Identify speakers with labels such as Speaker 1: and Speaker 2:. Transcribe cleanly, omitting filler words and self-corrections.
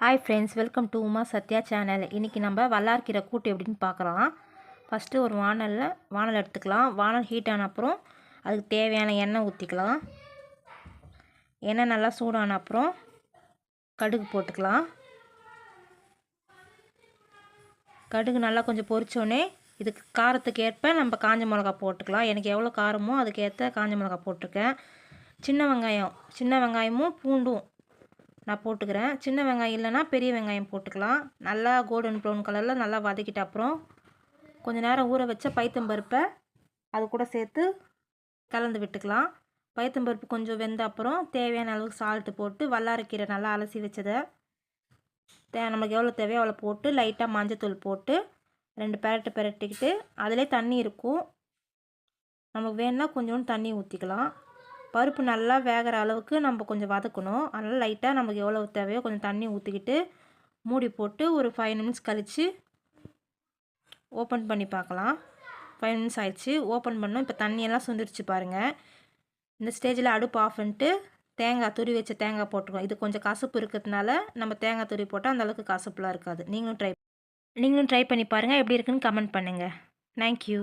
Speaker 1: Hi friends, welcome to Uma Sathya channel. இன்றைக்கி நம்ம வல்லாரக்கீரை கூட்டு எப்படின்னு பார்க்கலாம். ஃபஸ்ட்டு ஒரு வானல் எடுத்துக்கலாம். வானல் ஹீட் ஆன அப்புறம் அதுக்கு தேவையான எண்ணெய் ஊற்றிக்கலாம். எண்ணெய் நல்லா சூடான அப்புறம் கடுகு போட்டுக்கலாம். கடுகு நல்லா கொஞ்சம் பொரிச்சோடனே இதுக்கு காரத்துக்கு ஏற்ப நம்ம காஞ்ச மிளகா போட்டுக்கலாம். எனக்கு எவ்வளோ காரமோ அதுக்கேற்ற காஞ்ச மிளகா போட்டிருக்கேன். சின்ன வெங்காயமும் பூண்டும் நான் போட்டுக்கிறேன். சின்ன வெங்காயம் இல்லைன்னா பெரிய வெங்காயம் போட்டுக்கலாம். நல்லா கோல்டன் ப்ரௌன் கலரில் நல்லா வதக்கிட்ட அப்புறம் கொஞ்சம் நேரம் ஊற வச்ச பைத்தம்பருப்பை அது கூட சேர்த்து கலந்து விட்டுக்கலாம். பைத்தம்பருப்பு கொஞ்சம் வெந்த அப்புறம் தேவையான அளவுக்கு சால்ட்டு போட்டு வல்லாரக்கீரை நல்லா அலசி வச்சதை நமக்கு எவ்வளோ தேவையோ அவ்வளோ போட்டு லைட்டாக மஞ்சத்தூள் போட்டு 2 பெரட்டிக்கிட்டு அதிலே தண்ணி இருக்கும். நமக்கு வேணுன்னா கொஞ்சோண்டு தண்ணி ஊற்றிக்கலாம். பருப்பு நல்லா வேகிற அளவுக்கு நம்ம கொஞ்சம் வதக்கணும். அதனால் லைட்டாக நமக்கு எவ்வளோ தேவையோ கொஞ்சம் தண்ணி ஊற்றிக்கிட்டு மூடி போட்டு ஒரு 5 நிமிட்ஸ் கழித்து ஓப்பன் பண்ணி பார்க்கலாம். 5 நிமிட்ஸ் ஆயிடுச்சு. ஓப்பன் பண்ணோம். இப்போ தண்ணியெல்லாம் சுண்டிடுச்சு பாருங்கள். இந்த ஸ்டேஜில் அடுப்பு ஆஃப் பண்ணிட்டு துருவி வச்ச தேங்காய் போட்டுருக்கோம். இது கொஞ்சம் கசப்பு இருக்கிறதுனால நம்ம தேங்காய் துருவி போட்டால் அந்தளவுக்கு கசப்புலாம் இருக்காது. நீங்களும் ட்ரை பண்ணி பாருங்கள். எப்படி இருக்குன்னு கமெண்ட் பண்ணுங்கள். தேங்க்யூ.